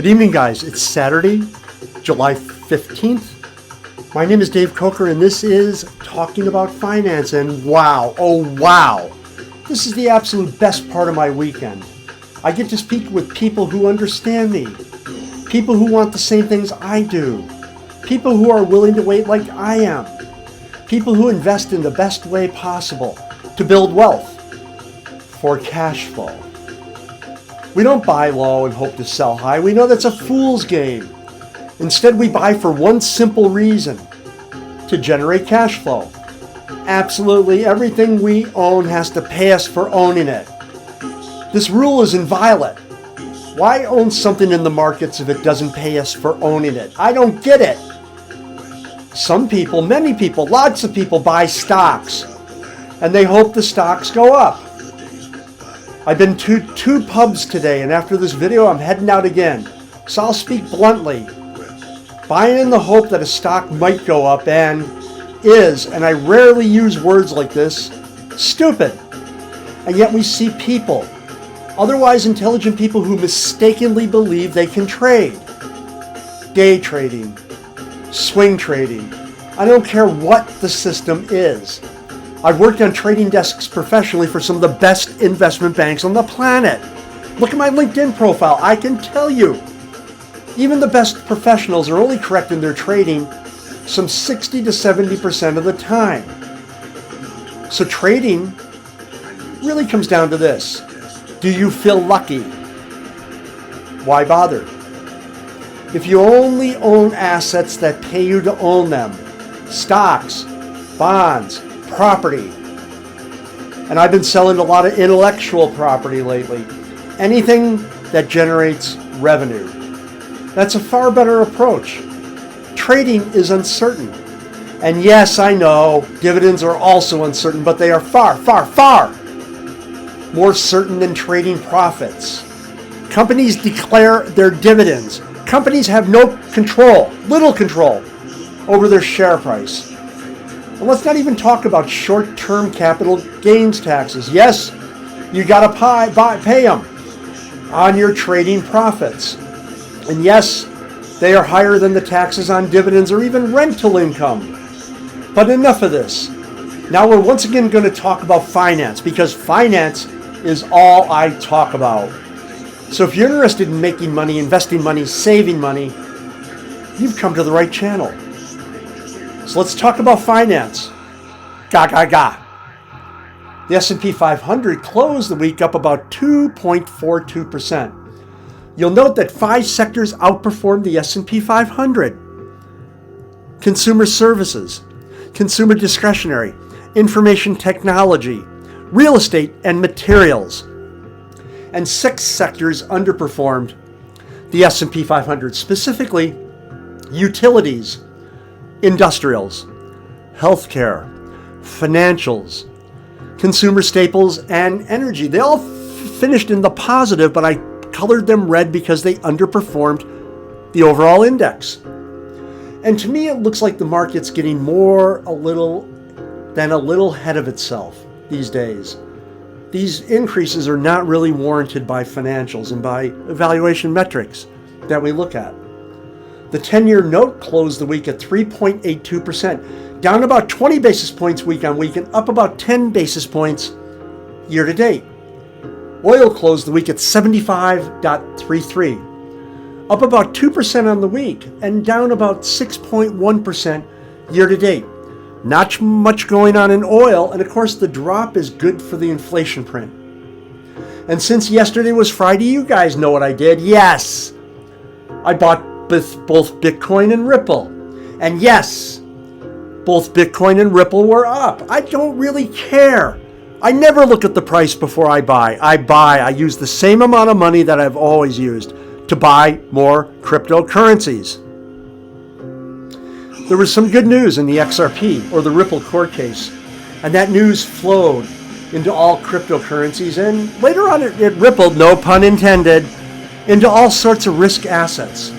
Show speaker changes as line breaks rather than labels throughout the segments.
Good evening, guys. It's Saturday, July 15th. My name is Dave Coker, and this is Talking About Finance. And wow, oh wow, this is the absolute best part of my weekend. I get to speak with people who understand me, people who want the same things I do, people who are willing to wait like I am, people who invest in the best way possible to build wealth for cash flow. We don't buy low and hope to sell high. We know that's a fool's game. Instead, we buy for one simple reason: to generate cash flow. Absolutely everything we own has to pay us for owning it. This rule is inviolate. Why own something in the markets if it doesn't pay us for owning it? I don't get it. Some people, many people, lots of people buy stocks, and they hope the stocks go up. I've been to two pubs today, and after this video, I'm heading out again. So I'll speak bluntly. Buying in the hope that a stock might go up and I rarely use words like this, stupid. And yet we see people, otherwise intelligent people, who mistakenly believe they can trade. Day trading, swing trading. I don't care what the system is. I've worked on trading desks professionally for some of the best investment banks on the planet. Look at my LinkedIn profile. I can tell you, even the best professionals are only correct in their trading some 60 to 70% of the time. So trading really comes down to this. Do you feel lucky? Why bother? If you only own assets that pay you to own them, stocks, bonds, property, and I've been selling a lot of intellectual property lately, anything that generates revenue. That's a far better approach. Trading is uncertain. And yes, I know, dividends are also uncertain, but they are far, far, far more certain than trading profits. Companies declare their dividends. Companies have no control, little control, over their share price. And let's not even talk about short-term capital gains taxes. Yes, you got to pay them on your trading profits. And yes, they are higher than the taxes on dividends or even rental income. But enough of this. Now we're once again going to talk about finance, because finance is all I talk about. So if you're interested in making money, investing money, saving money, you've come to the right channel. So let's talk about finance. The S&P 500 closed the week up about 2.42%. You'll note that 5 sectors outperformed the S&P 500. Consumer services, consumer discretionary, information technology, real estate, and materials. And 6 sectors underperformed the S&P 500, specifically utilities, industrials, healthcare, financials, consumer staples, and energy. They all finished in the positive, but I colored them red because they underperformed the overall index. And to me, it looks like the market's getting a little ahead of itself these days. These increases are not really warranted by financials and by evaluation metrics that we look at. The 10-year note closed the week at 3.82%, down about 20 basis points week on week and up about 10 basis points year to date. Oil closed the week at 75.33, up about 2% on the week and down about 6.1% year to date. Not much going on in oil, and of course the drop is good for the inflation print. And since yesterday was Friday, you guys know what I did. Yes, I bought both Bitcoin and Ripple. And yes, both Bitcoin and Ripple were up. I don't really care. I never look at the price before I buy. I use the same amount of money that I've always used to buy more cryptocurrencies. There was some good news in the XRP, or the Ripple court case, and that news flowed into all cryptocurrencies, and later on it rippled, no pun intended, into all sorts of risk assets.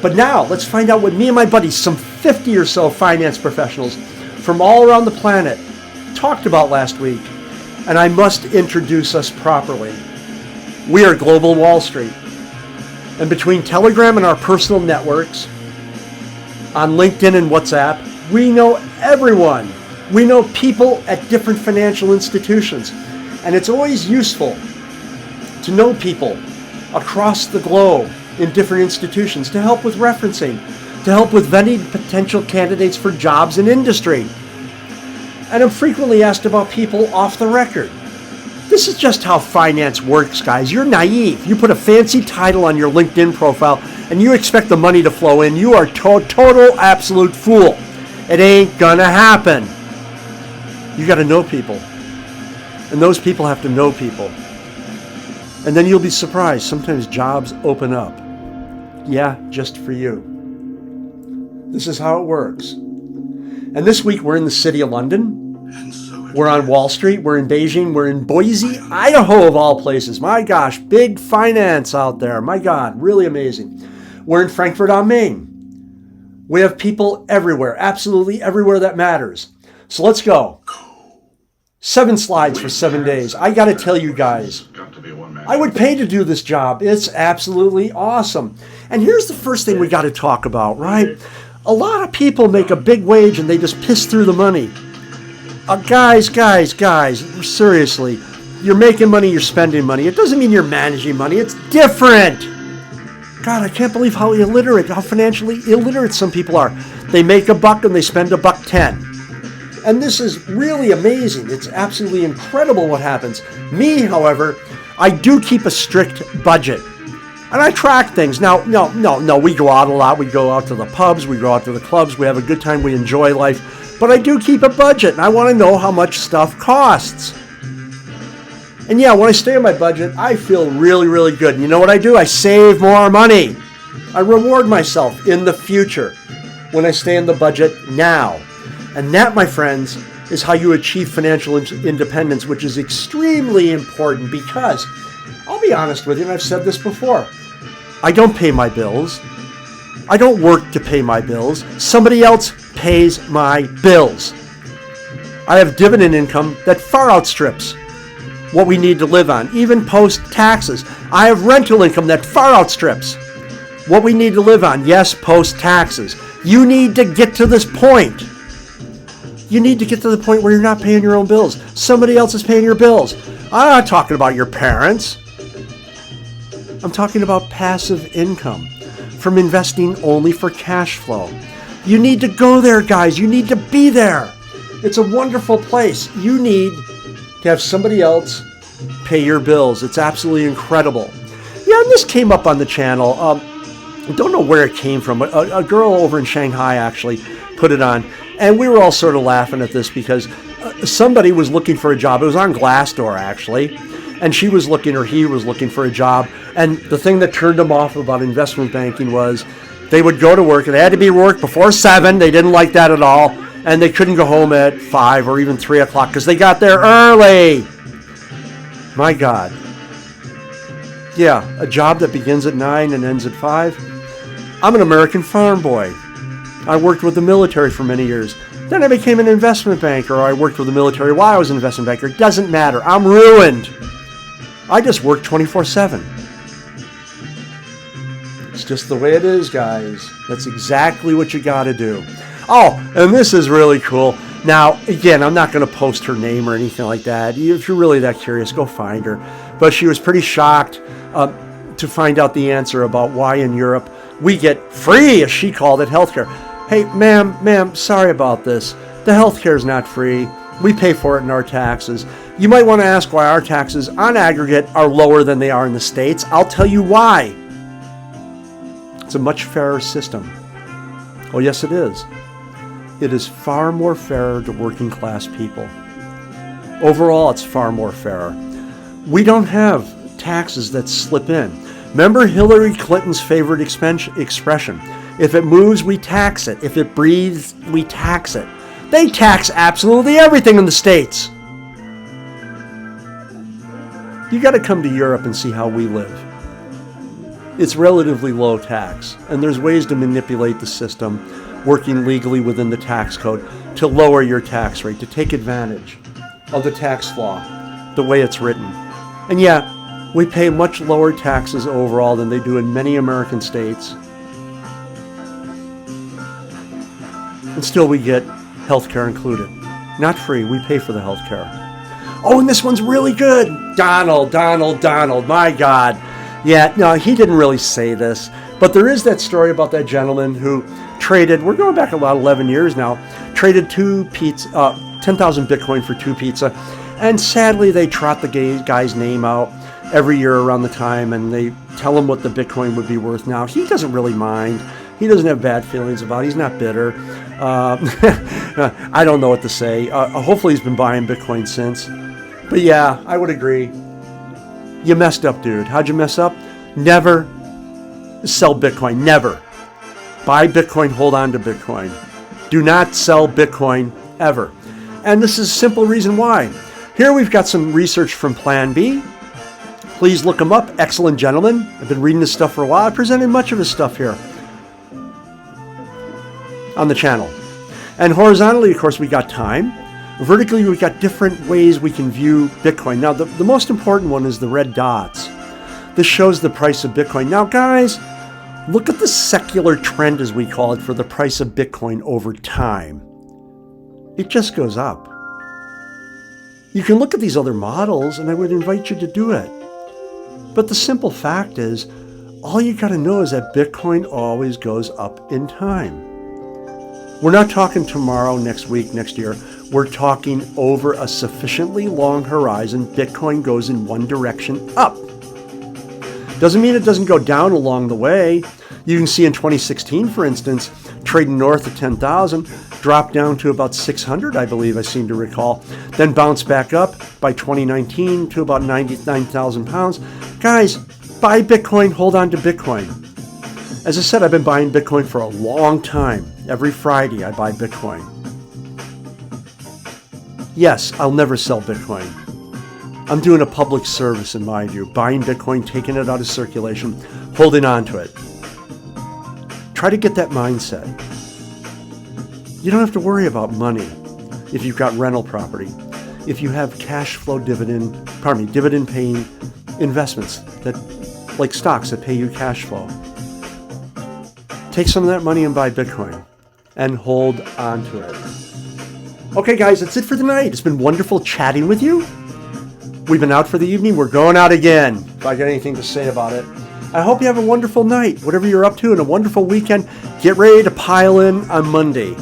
But now, let's find out what me and my buddies, some 50 or so finance professionals from all around the planet, talked about last week. And I must introduce us properly. We are Global Wall Street. And between Telegram and our personal networks, on LinkedIn and WhatsApp, we know everyone. We know people at different financial institutions. And it's always useful to know people across the globe in different institutions to help with referencing, to help with vetting potential candidates for jobs in industry. And I'm frequently asked about people off the record. This is just how finance works, guys. You're naive. You put a fancy title on your LinkedIn profile and you expect the money to flow in. You are total absolute fool. It ain't gonna happen. You gotta know people. And those people have to know people. And then you'll be surprised. Sometimes jobs open up. Yeah, just for you. This is how it works. And this week we're in the city of London. We're on Wall Street. We're in Beijing. We're in Boise, Idaho, of all places. My gosh, big finance out there. My God, really amazing. We're in Frankfurt on Main. We have people everywhere, absolutely everywhere that matters. So let's go. 7 slides for 7 days. I got to tell you guys, I would pay to do this job. It's absolutely awesome. And here's the first thing we got to talk about, right? A lot of people make a big wage and they just piss through the money. Guys, seriously, you're making money, you're spending money. It doesn't mean you're managing money. It's different. God, I can't believe how financially illiterate some people are. They make $1 and they spend $1.10. And this is really amazing. It's absolutely incredible what happens. Me, however, I do keep a strict budget. And I track things. Now, no, we go out a lot. We go out to the pubs. We go out to the clubs. We have a good time. We enjoy life. But I do keep a budget, and I want to know how much stuff costs. And yeah, when I stay on my budget, I feel really, really good. And you know what I do? I save more money. I reward myself in the future when I stay on the budget now. And that, my friends, is how you achieve financial independence, which is extremely important because, I'll be honest with you, and I've said this before, I don't pay my bills. I don't work to pay my bills. Somebody else pays my bills. I have dividend income that far outstrips what we need to live on, even post-taxes. I have rental income that far outstrips what we need to live on, yes, post-taxes. You need to get to this point. You need to get to the point where you're not paying your own bills. Somebody else is paying your bills. I'm not talking about your parents. I'm talking about passive income from investing only for cash flow. You need to go there, guys. You need to be there. It's a wonderful place. You need to have somebody else pay your bills. It's absolutely incredible. Yeah, and this came up on the channel. I don't know where it came from. A girl over in Shanghai actually put it on. And we were all sort of laughing at this because somebody was looking for a job. It was on Glassdoor, actually. And she was looking, or he was looking for a job. And the thing that turned them off about investment banking was they would go to work, and they had to be work before 7. They didn't like that at all. And they couldn't go home at 5 or even 3 o'clock because they got there early. My God. Yeah, a job that begins at 9 and ends at 5. I'm an American farm boy. I worked with the military for many years. Then I became an investment banker, or I worked with the military while I was an investment banker. It doesn't matter. I'm ruined. I just work 24/7. It's just the way it is, guys. That's exactly what you got to do. Oh, and this is really cool. Now, again, I'm not going to post her name or anything like that. If you're really that curious, go find her. But she was pretty shocked to find out the answer about why in Europe we get free, as she called it, healthcare. Hey, ma'am, sorry about this. The healthcare is not free. We pay for it in our taxes. You might want to ask why our taxes on aggregate are lower than they are in the States. I'll tell you why. It's a much fairer system. Oh, yes, it is. It is far more fairer to working class people. Overall, it's far more fairer. We don't have taxes that slip in. Remember Hillary Clinton's favorite expression? If it moves, we tax it. If it breathes, we tax it. They tax absolutely everything in the States. You got to come to Europe and see how we live. It's relatively low tax, and there's ways to manipulate the system, working legally within the tax code, to lower your tax rate, to take advantage of the tax law, the way it's written. And yeah, We pay much lower taxes overall than they do in many American states. And still we get health care included. Not free, we pay for the health care. Oh, and this one's really good. Donald, my God. Yeah, no, he didn't really say this, but there is that story about that gentleman who traded, we're going back about 11 years now, traded 10,000 Bitcoin for 2 pizza. And sadly, they trot the guy's name out every year around the time, and they tell him what the Bitcoin would be worth now. He doesn't really mind. He doesn't have bad feelings about it. He's not bitter. I don't know what to say. Hopefully he's been buying Bitcoin since. But yeah, I would agree. You messed up, dude. How'd you mess up? Never sell Bitcoin. Never. Buy Bitcoin, hold on to Bitcoin. Do not sell Bitcoin ever. And this is a simple reason why. Here we've got some research from Plan B. Please look him up. Excellent gentleman. I've been reading this stuff for a while. I presented much of his stuff here on the channel. And horizontally, of course, we got time. Vertically, we've got different ways we can view Bitcoin. Now, the most important one is the red dots. This shows the price of Bitcoin. Now, guys, look at the secular trend, as we call it, for the price of Bitcoin over time. It just goes up. You can look at these other models, and I would invite you to do it. But the simple fact is, all you got to know is that Bitcoin always goes up in time. We're not talking tomorrow, next week, next year. We're talking over a sufficiently long horizon. Bitcoin goes in one direction up. Doesn't mean it doesn't go down along the way. You can see in 2016, for instance, trading north of 10,000, dropped down to about 600, I believe, I seem to recall. Then bounced back up by 2019 to about 99,000 pounds. Guys, buy Bitcoin, hold on to Bitcoin. As I said, I've been buying Bitcoin for a long time. Every Friday, I buy Bitcoin. Yes, I'll never sell Bitcoin. I'm doing a public service in my view, buying Bitcoin, taking it out of circulation, holding on to it. Try to get that mindset. You don't have to worry about money if you've got rental property, if you have cash flow dividend paying investments that, like stocks that pay you cash flow. Take some of that money and buy Bitcoin and hold on to it. Okay, guys, that's it for tonight. It's been wonderful chatting with you. We've been out for the evening. We're going out again, if I got anything to say about it. I hope you have a wonderful night, whatever you're up to, and a wonderful weekend. Get ready to pile in on Monday.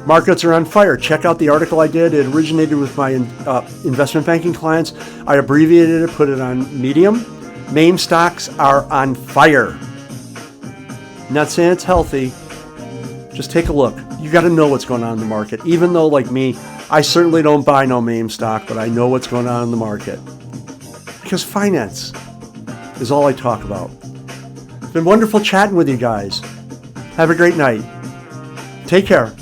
Markets are on fire. Check out the article I did. It originated with my investment banking clients. I abbreviated it, put it on Medium. Meme stocks are on fire. Not saying it's healthy. Just take a look. You got to know what's going on in the market. Even though, like me, I certainly don't buy no meme stock, but I know what's going on in the market. Because finance is all I talk about. It's been wonderful chatting with you guys. Have a great night. Take care.